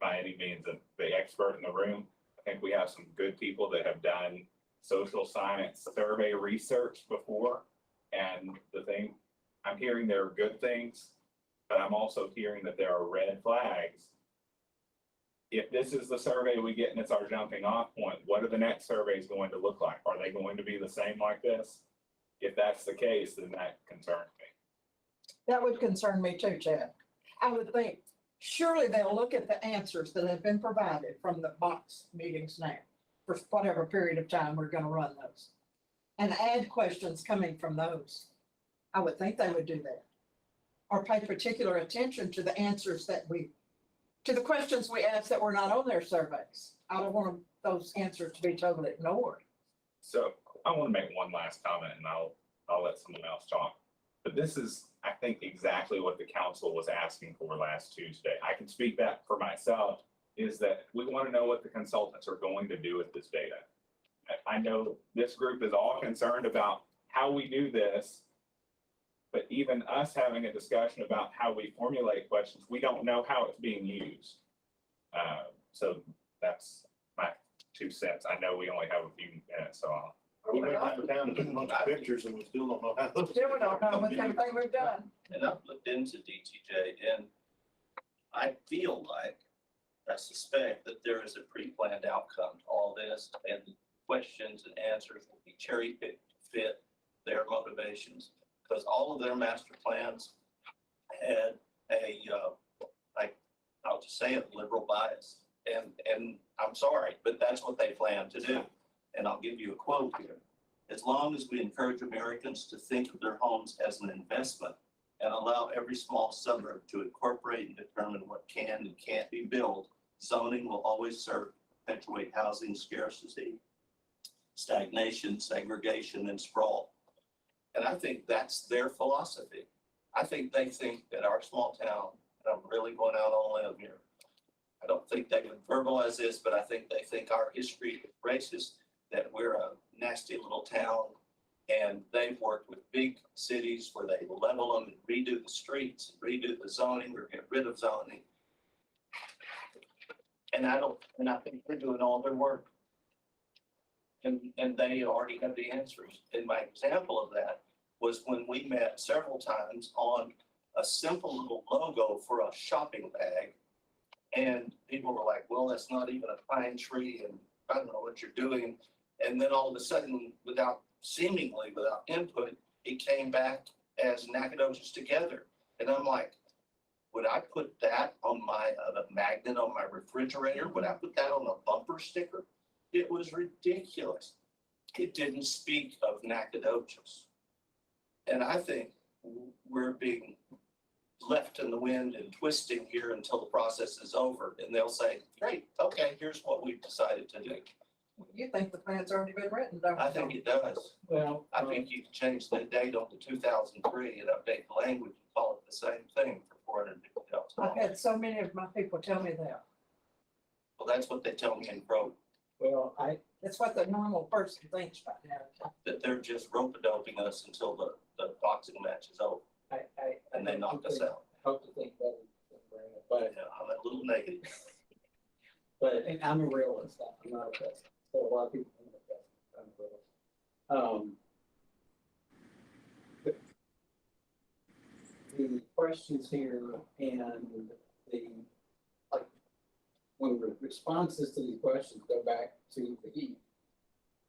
by any means the expert in the room. I think we have some good people that have done social science survey research before. And the thing, I'm hearing there are good things, but I'm also hearing that there are red flags. If this is the survey we get and it's our jumping off point, what are the next surveys going to look like? Are they going to be the same like this? If that's the case, then that concerns me. That would concern me too, Chad. I would think, surely they'll look at the answers that have been provided from the box meetings now, for whatever period of time we're gonna run those, and add questions coming from those. I would think they would do that. Or pay particular attention to the answers to the questions we ask that were not on their surveys. I don't want those answers to be totally ignored. So I want to make one last comment and I'll let someone else talk. But this is, I think, exactly what the council was asking for last Tuesday. I can speak that for myself, is that we want to know what the consultants are going to do with this data. I know this group is all concerned about how we do this, but even us having a discussion about how we formulate questions, we don't know how it's being used. So that's my 2 cents. I know we only have a few minutes, so I'll. We went out of town and took a bunch of pictures and we still don't know how. Still we don't know with everything we've done. And I've looked into DTJ and I feel like, I suspect that there is a pre-planned outcome to all this, and the questions and answers will be cherry picked to fit their motivations. Because all of their master plans had I'll just say it, liberal bias. And I'm sorry, but that's what they plan to do. And I'll give you a quote here. As long as we encourage Americans to think of their homes as an investment and allow every small suburb to incorporate and determine what can and can't be built, zoning will always serve to perpetuate housing scarcity, stagnation, segregation, and sprawl. And I think that's their philosophy. I think they think that our small town, and I'm really going out on a limb here, I don't think they would verbalize this, but I think they think our history is racist, that we're a nasty little town, and they've worked with big cities where they level them and redo the streets, redo the zoning, or get rid of zoning. And I think they're doing all their work. And they already have the answers. And my example of that was when we met several times on a simple little logo for a shopping bag. And people were like, well, that's not even a pine tree, and I don't know what you're doing. And then all of a sudden, without input, it came back as Nacogdoches Together. And I'm like, Would I put that on my, a magnet on my refrigerator? Would I put that on a bumper sticker? It was ridiculous. It didn't speak of Nacogdoches. And I think we're being left in the wind and twisting here until the process is over. And they'll say, great, okay, here's what we've decided to do. You think the plan's already been written, don't you? I think it does. Well, I think you can change the date on to 2003 and update the language and call it the same thing for $450,000. I've had so many of my people tell me that. Well, that's what they tell me in Grove, well, That's what the normal person thinks right now. that they're just rope-a-doping us until the boxing match is over and they knock us out. Hope to think better, but, You know, I'm a little negative. and I'm a realist, I'm not a pessimist, so a lot of people think I'm a realist. The questions here and the, like, when the responses to these questions go back to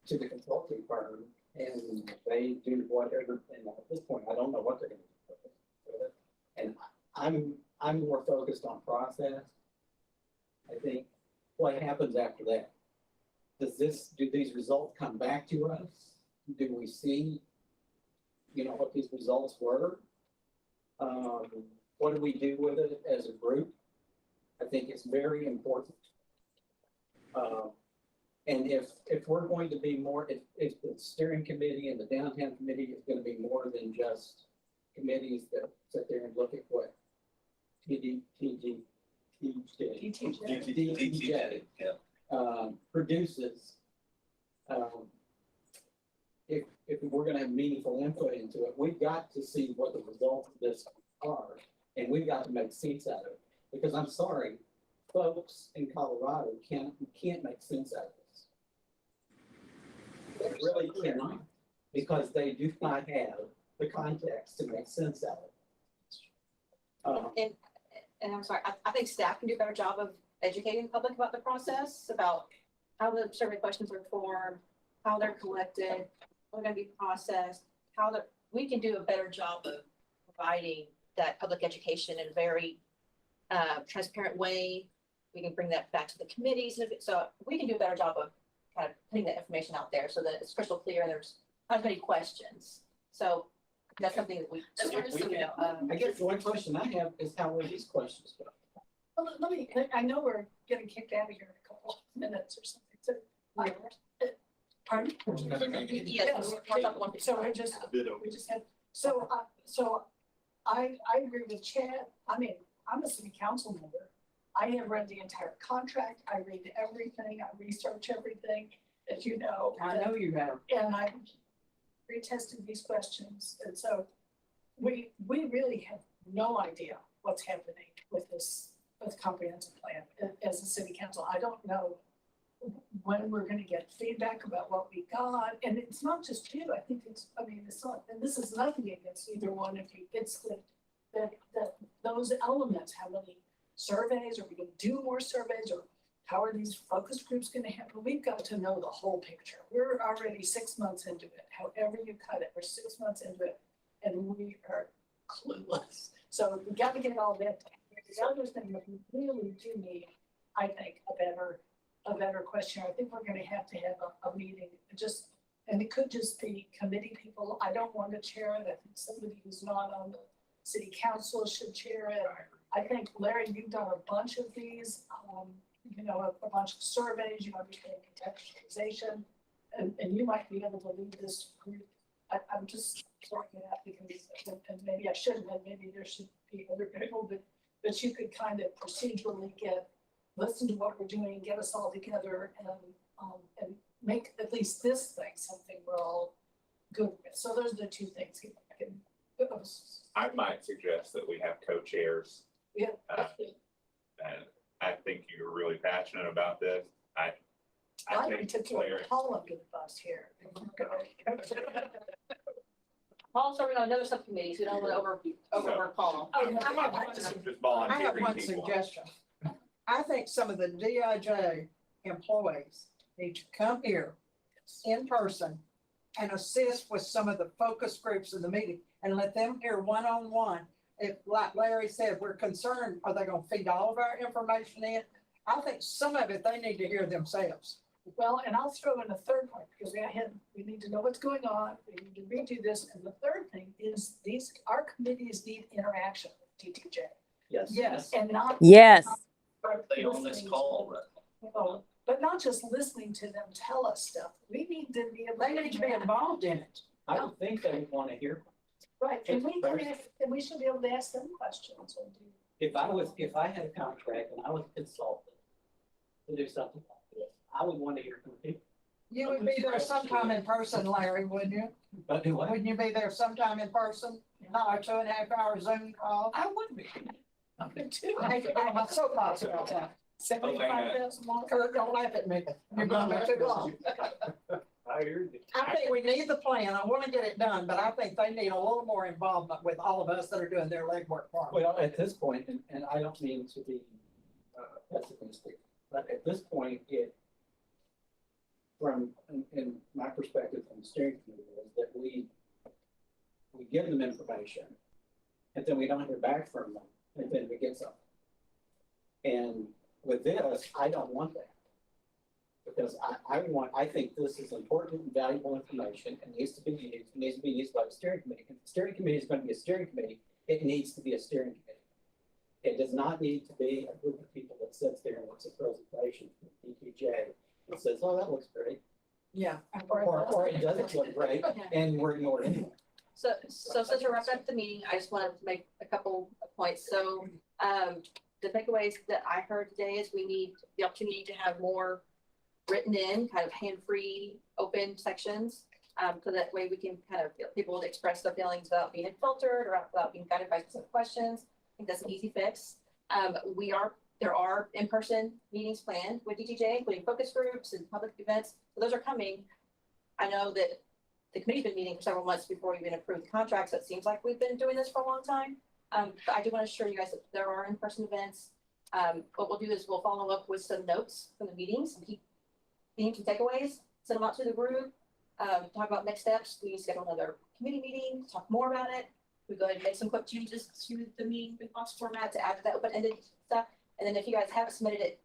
the consulting firm, and they do whatever, and at this point, I don't know what they're gonna do with it. And I'm more focused on process. I think what happens after that? Do these results come back to us? Do we see, what these results were? What do we do with it as a group? I think it's very important. And if we're going to be more, if the steering committee and the downtown committee is going to be more than just committees that sit there and look at what DTJ produces, if we're going to have meaningful input into it, we've got to see what the results of this are, and we've got to make sense out of it. Because I'm sorry, folks in Colorado can't make sense out of this. They really cannot, because they do not have the context to make sense out of it. And I'm sorry, I think staff can do a better job of educating the public about the process, about how the survey questions are formed, how they're collected, how they're gonna be processed, we can do a better job of providing that public education in a very transparent way. We can bring that back to the committees, so we can do a better job of kind of putting that information out there so that it's crystal clear and there's not as many questions. So that's something that we. I guess one question I have is how were these questions put? Well, let me, I know we're getting kicked out of here in a couple of minutes or something, so. Pardon? Yes. So we just had, so I agree with Chad. I mean, I'm a city council member. I have read the entire contract. I read everything. I research everything, as you know. I know you have. And I retested these questions. And so we really have no idea what's happening with this, with comprehensive plan as a city council. I don't know when we're gonna get feedback about what we got. And it's not just you. I think it's not, and this is nothing against either one of you. It's that those elements, how many surveys, are we gonna do more surveys, or how are these focus groups gonna happen? We've got to know the whole picture. We're already 6 months into it. However you cut it, we're 6 months into it, and we are clueless. So we gotta get all that done. The other thing that we really do need, I think, a better question. I think we're gonna have to have a meeting, and it could just be committee people. I don't want to chair it. I think somebody who's not on the city council should chair it. I think, Larry, you've done a bunch of these, a bunch of surveys, you understand contextualization, and you might be able to lead this group. I'm just throwing it out because, and maybe I shouldn't, and maybe there should be other people, but you could kind of procedurally listen to what we're doing, get us all together, and make at least this thing something we're all good with. So those are the two things. I might suggest that we have co-chairs. Yeah, that's good. And I think you're really passionate about this. I I think took you Larry, Paul under the bus here. Paul's serving on another subcommittee, so we don't want to overwork Paul. Oh, I'm I just have volunteering one people. suggestion. I think some of the DIJ employees need to come here in person and assist with some of the focus groups in the meeting and let them hear one-on-one if, like Larry said, we're concerned, are they gonna feed all of our information in? I think some of it they need to hear themselves. Well, and I'll throw in a third point, because we need to know what's going on, we need to redo this, and the third thing is our committees need interaction with DTJ. Yes. Yes. And not. Yes. They on this call, Oh, but not just listening to them tell us stuff, we need to be able. They need to be involved in it. I would think they want to hear. Right, and we should be able to ask them questions or do. If I had a contract and I was a consultant to do something like this, I would want to hear from people. You would be there sometime in person, Larry, wouldn't you? But do what? Wouldn't you be there sometime in person? Not a 2.5 hour Zoom call? I would be. I'm going to. I hate to get my soapbox about that. 75,000 more. Kurt, don't laugh at me. You're gonna be too long. I hear you. I think we need the plan. I want to get it done, but I think they need a little more involvement with all of us that are doing their legwork for them. Well, at this point, and I don't mean to be pessimistic, but at this point, in my perspective from the steering committee, is that we give them information, and then we don't hear back from them, and then we get something. And with this, I don't want that. Because I think this is important and valuable information and needs to be used by the steering committee. If the steering committee is going to be a steering committee, it needs to be a steering committee. It does not need to be a group of people that sits there and looks at presentation from DTJ and says, oh, that looks great. Yeah. Or it doesn't look great and we're ignored anyway. So since we're wrapping up the meeting, I just wanted to make a couple of points. So, the takeaways that I heard today is we need the opportunity to have more written in, kind of hand-free, open sections. So that way we can kind of get people to express their feelings without being filtered or without being guided by specific questions. I think that's an easy fix. There are in-person meetings planned with DTJ, including focus groups and public events. So those are coming. I know that the committee's been meeting for several months before we even approved the contract, so it seems like we've been doing this for a long time. But I do want to assure you guys that there are in-person events. What we'll do is we'll follow up with some notes from the meetings, some key themes and takeaways, send them out to the group, talk about next steps. We schedule another committee meeting, talk more about it. We go ahead and make some quick changes to the meeting response format to add to that open-ended stuff. And then if you guys haven't submitted it,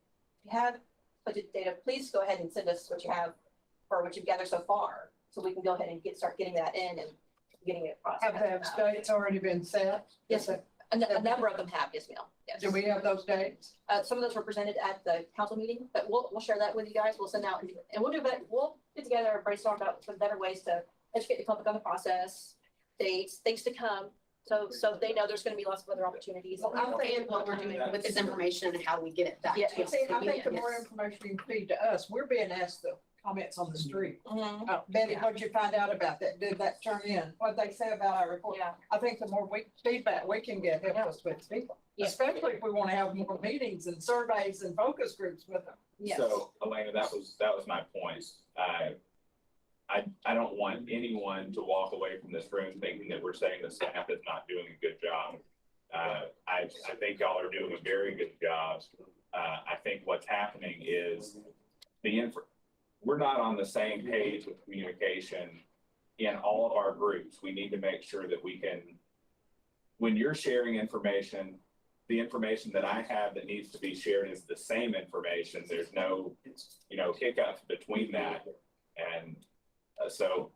if you have budget data, please go ahead and send us what you have or what you've gathered so far, so we can go ahead and start getting that in and getting it processed. Have the dates already been set? Yes, a number of them have, yes, ma'am. Yes. Do we have those dates? Some of those were presented at the council meeting, but we'll share that with you guys. We'll send out and we'll do that. We'll get together and brainstorm about some better ways to educate the public on the process, dates, things to come. So they know there's going to be lots of other opportunities. Well, I'm saying what we're doing with this information and how we get it back. Yeah, to us. I think the more information you feed to us, we're being asked the comments on the street. Betty, what'd you find out about that? Did that turn in? What'd they say about our report? Yeah. I think the more feedback we can get helps us with people, Yeah. especially if we want to have more meetings and surveys and focus groups with them. Yes. So Elena, that was my point. I don't want anyone to walk away from this room thinking that we're saying the staff is not doing a good job. I think y'all are doing a very good job. I think what's happening is we're not on the same page with communication in all of our groups. We need to make sure that we can, when you're sharing information, the information that I have that needs to be shared is the same information. There's no, hiccup between that. And so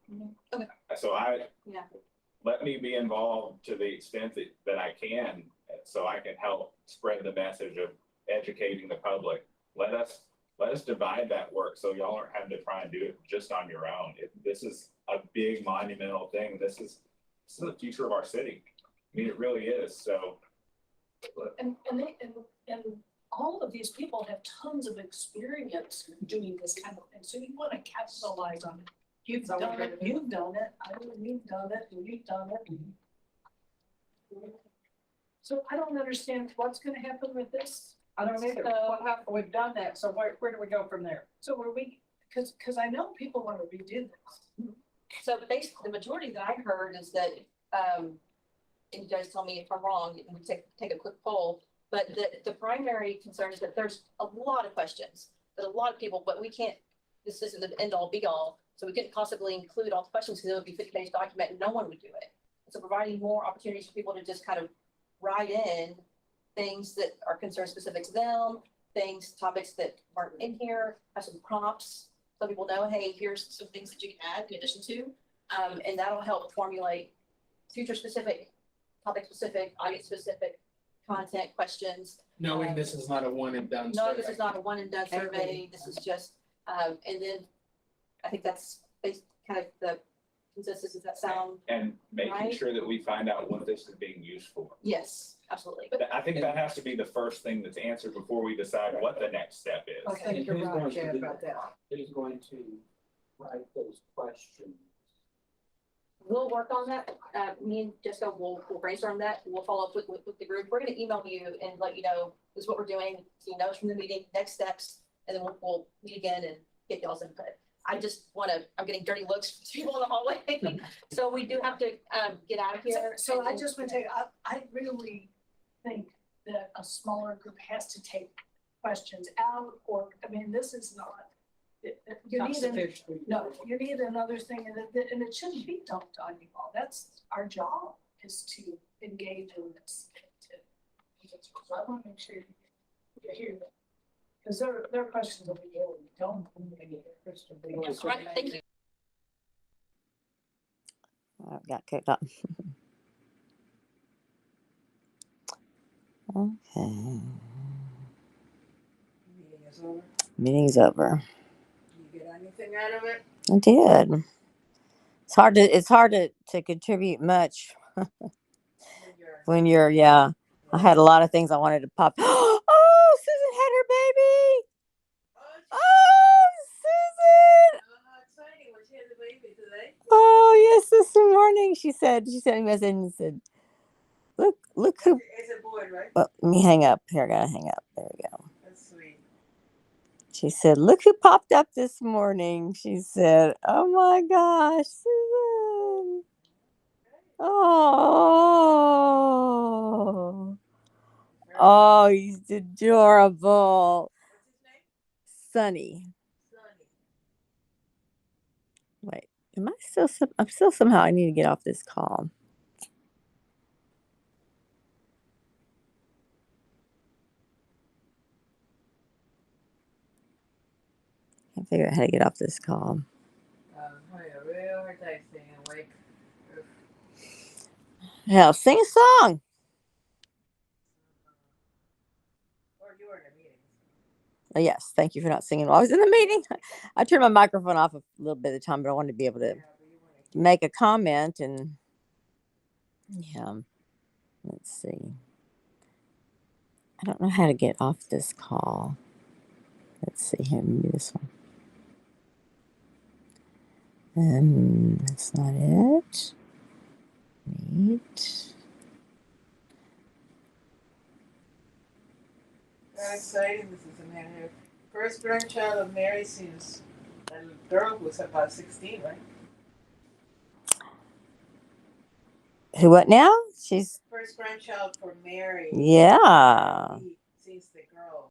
let me be involved to the extent that I can, so I can help spread the message of educating the public. Let us divide that work so y'all aren't having to try and do it just on your own. This is a big monumental thing. This is the future of our city. I mean, it really is. So. And all of these people have tons of experience doing this kind of thing, so you want to capitalize on it. You've done it, I know you've done it, and you've done it. So I don't understand what's gonna happen with this. I don't either. What happened? We've done that. So where do we go from there? So because I know people want to redo this. So basically, the majority that I heard is that, and you guys tell me if I'm wrong, and we take a quick poll, but the primary concern is that there's a lot of questions, that a lot of people, but we can't, this isn't the end all be all. So we couldn't possibly include all the questions because it would be 50-page document and no one would do it. So providing more opportunities for people to just kind of write in things that are concern specific to them, topics that aren't in here, have some prompts. So people know, hey, here's some things that you can add in addition to. And that'll help formulate future specific, topic specific, audience specific content questions. Knowing this is not a one and done. No, this survey. is not a one and done survey. This is just, and then I think that's kind of the consensus. Does that sound? And making Right. sure that we find out what this is being used for. Yes, absolutely. I think that has to be the first thing that's answered before we decide what the next step is. I think you're Who's right, going to Chad, do about that. Who's going to write those questions? We'll work on that. Me and Jessica will brainstorm that. We'll follow up with the group. We're gonna email you and let you know this is what we're doing. So you know it's from the meeting, next steps, and then we'll meet again and get y'all's input. I'm getting dirty looks from people in the hallway. So we do have to get out of here. So I just want to tell you, I really think that a smaller group has to take questions out, or, I mean, this is not. You Not need, sufficient. no, you need another thing, and it shouldn't be dumped on you all. That's our job, is to engage in this. So I want to make sure you hear that. Because there are questions that we really don't. Right, thank you. I got kicked off. Okay. Meeting is over. Meeting's over. You get anything out of it? I did. It's hard to contribute much when you're, yeah. I had a lot of things I wanted to pop. Oh, Susan had her baby. Oh, Susan. Exciting when she had the baby today. Oh, yes, this morning she sent me a message and said, look who. It's a boy, right? Oh, let me hang up. Here, I gotta hang up. There we go. That's sweet. She said, look who popped up this morning. She said, oh my gosh, Susan. Oh, he's adorable. What's his name? Sunny. Sonny. Wait, I'm still somehow, I need to get off this call. Can't figure out how to get off this call. Having a real hard time staying awake. Hell, sing a song. Or you were in a meeting. Yes, thank you for not singing while I was in the meeting. I turned my microphone off a little bit of the time, but I wanted to be able to make a comment and yeah. Let's see. I don't know how to get off this call. Let's see here. Maybe this one. That's not it. Neat. Very exciting. This is a man here. First grandchild of Mary since the girl was about 16, right? Who, what now? She's, First grandchild for Mary. yeah. Since the girl.